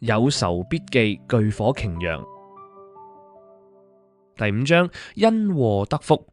有仇必記，炬火擎羊。第5章，因禍得福。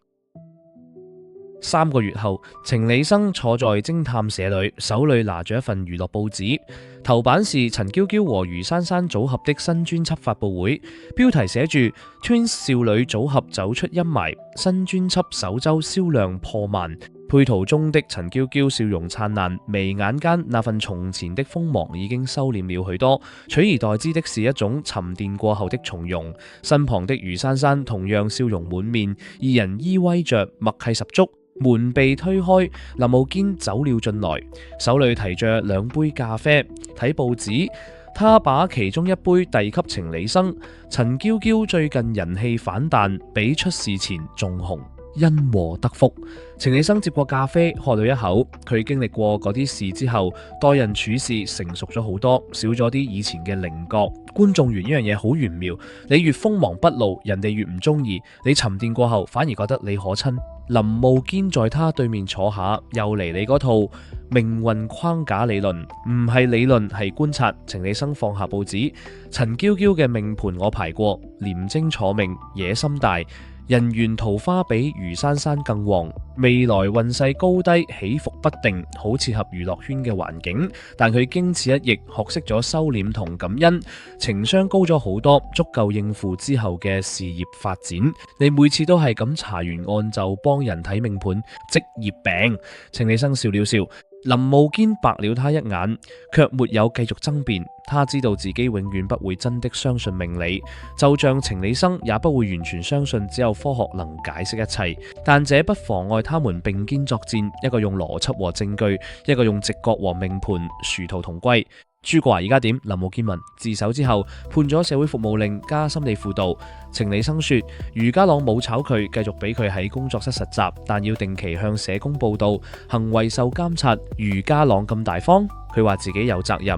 3個月後，程理生坐在偵探社裏，手裏拿着一份娛樂報紙，頭版是陳嬌嬌和余珊珊組合的新專輯發佈會，標題寫住 Twins 少女組合走出陰霾，新專輯首周銷量破萬。配圖中的陳嬌嬌笑容燦爛，眉眼間那份從前的鋒芒已經收斂了許多，取而代之的是一種沉澱過後的從容。身旁的余珊珊同樣笑容滿面，二人依偎着，默契十足。門被推開，林慕堅走了進來，手裏提着2杯咖啡，睇報紙。他把其中一杯遞給程理生。陳嬌嬌最近人氣反彈，比出事前仲紅。因禍得福。程理生接過咖啡，喝了一口。佢經歷過嗰啲事之後，待人處事成熟咗好多，少咗啲以前嘅稜角。觀眾緣呢樣嘢好玄妙，你越鋒芒不露，人哋越唔中意；你沉澱過後，反而覺得你可親。林慕堅在他對面坐下，又嚟你嗰套命運框架理論，唔係理論係觀察。程理生放下報紙，陳嬌嬌嘅命盤我排過，廉貞坐命，野心大。人緣桃花比余珊珊更旺，未來運勢高低起伏不定，好切合娛樂圈嘅環境。但佢經此一役，學識咗收斂同感恩，情商高咗好多，足夠應付之後嘅事業發展。你每次都係咁查完案就幫人睇命盤，職業病。程理生笑了笑。林慕堅白了他一眼，卻沒有繼續爭辯。他知道自己永遠不會真的相信命理，就像程理生也不會完全相信只有科學能解釋一切。但這不妨礙他們並肩作戰，一個用邏輯和證據，一個用直覺和命盤，殊途同歸。朱國華而家點？林慕堅問。自首之後判咗社會服務令加心理輔導。程理生說，余家朗冇炒佢，繼續俾佢喺工作室實習，但要定期向社工報到，行為受監察。余家朗咁大方，佢話自己有責任。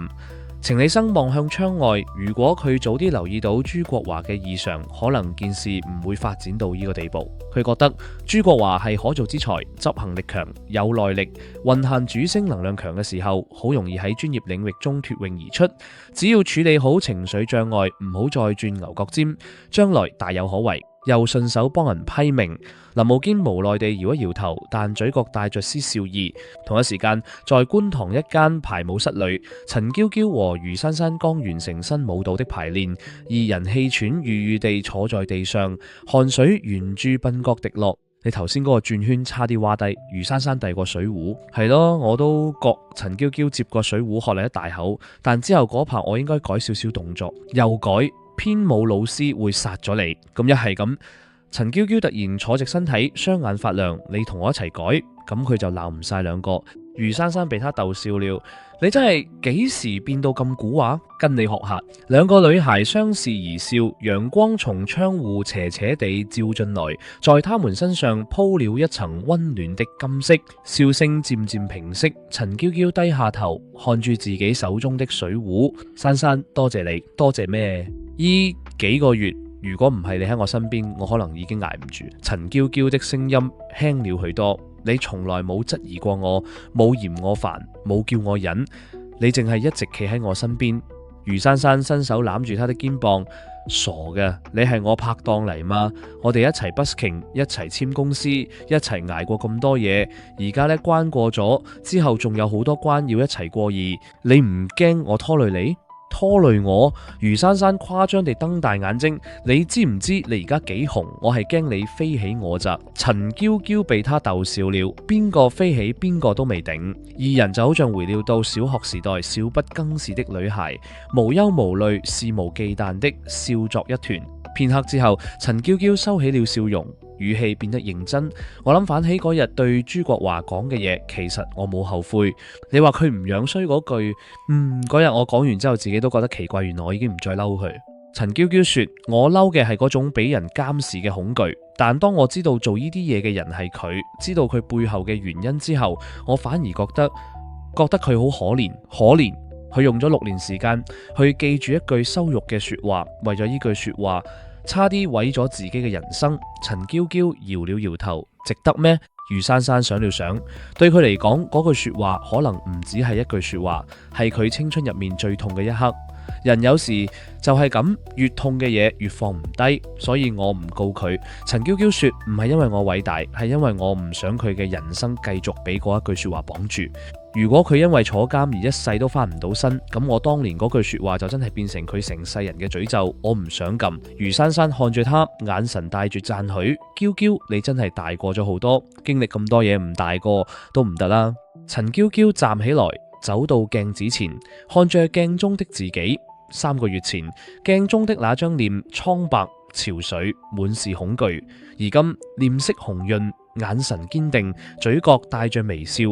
程理生望向窗外，如果佢早啲留意到朱國華嘅異常，可能件事唔會發展到呢個地步。佢覺得朱國華係可造之才，執行力強，有耐力，運行主星能量強嘅時候，好容易喺專業領域中脫穎而出。只要處理好情緒障礙，唔好再轉牛角尖，將來大有可為。又順手幫人批命。林慕堅無奈地搖一搖頭，但嘴角帶着絲笑意。同一時間，在觀塘一間排舞室裏，陳嬌嬌和余珊珊剛完成新舞蹈的排練，二人氣喘吁吁地坐在地上，汗水沿住鬢角滴落。你頭先嗰個轉圈差啲挖低。余珊珊遞過水壺，係咯，我都覺陳嬌嬌接過水壺喝了一大口，但之後嗰拍我應該改少少動作，又改。編舞老師會殺咗你，咁一係咁。陳嬌嬌突然坐直身體，雙眼發亮，你同我一齊改，咁佢就鬧唔晒兩個。余珊珊被他逗笑了，你真係幾時變到咁蠱惑？跟你學下。兩個女孩相視而笑，陽光從窗戶斜斜地照進來，在他們身上鋪了一層溫暖的金色。笑聲漸漸平息，陳嬌嬌低下頭看住自己手中的水壺。珊珊，多謝你。多謝咩？依幾個月，如果唔係你喺我身邊，我可能已經捱唔住。陳嬌嬌的聲音輕了許多。你從來冇質疑過我，冇嫌我煩，冇叫我忍，你淨係一直企喺我身邊。余珊珊伸手攬住他的肩膀，傻嘅，你係我拍檔嚟嘛？我哋一齊 busking， 一齊簽公司，一齊捱過咁多嘢，而家呢關過咗之後，仲有好多關要一齊過，而你唔驚我拖累你？拖累我？余珊珊誇張地瞪大眼睛，你知唔知你而家幾紅？我係驚你飛起我咋？陳嬌嬌被他逗笑了，邊個飛起邊個都未頂。二人就好像回了到小學時代少不更事的女孩，無憂無慮，肆無忌憚的笑作一團。片刻之後，陳嬌嬌收起了笑容，語氣變得認真。我諗返起嗰日對朱國華講嘅嘢，其實我冇後悔。你話佢唔樣衰嗰句，嗰日我講完之後自己都覺得奇怪，原來我已經唔再嬲佢。陳嬌嬌說，我嬲嘅係嗰種俾人監視嘅恐懼，但當我知道做呢啲嘢嘅人係佢，知道佢背後嘅原因之後，我反而覺得佢好可憐。佢用咗6年時間去記住一句羞辱嘅說話，為咗呢句說話差啲毀咗自己嘅人生。陳嬌嬌搖了搖頭，值得咩？余珊珊想了想，對佢嚟講，嗰句說話可能唔只係一句說話，係佢青春入面最痛嘅一刻。人有時就係咁，越痛嘅嘢越放唔低，所以我唔告佢。陳嬌嬌說唔係因為我偉大，係因為我唔想佢嘅人生繼續俾嗰一句說話綁住。如果佢因為坐監而一世都翻唔到身，咁我當年嗰句說話就真係變成佢成世人嘅詛咒。我唔想咁。余珊珊看住他，眼神帶住讚許。嬌嬌，你真係大過咗好多，經歷咁多嘢唔大個都唔得啦。陳嬌嬌站起來，走到鏡子前，看着鏡中的自己。3個月前，鏡中的那張臉蒼白憔悴，滿是恐懼。而今臉色紅潤，眼神堅定，嘴角帶着微笑。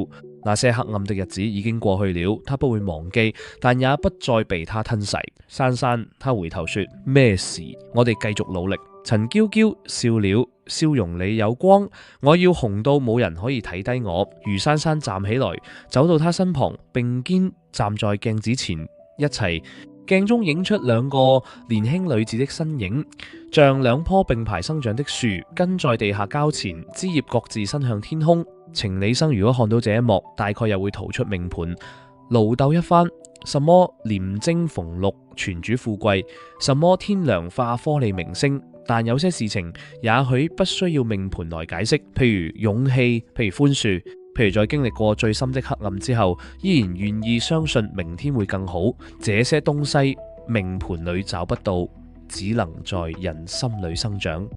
那些黑暗的日子已經過去了，他不會忘記，但也不再被他吞噬。珊珊，他回頭說，咩事？我哋繼續努力。陳嬌嬌笑了，笑容裏有光。我要紅到冇人可以睇低我。余珊珊站起來，走到他身旁，並肩站在鏡子前，一齊。鏡中影出兩個年輕女子的身影，像兩棵並排生長的樹，根在地下交纏，枝葉各自伸向天空。程理生如果看到這一幕，大概又會逃出命盤，勞鬥一番。什麼廉貞逢祿，全主富貴，什麼天良化科利明星，但有些事情也許不需要命盤來解釋，譬如勇氣，譬如寬恕，譬如在經歷過最深的黑暗之後，依然願意相信明天會更好。這些東西命盤裏找不到，只能在人心裏生長。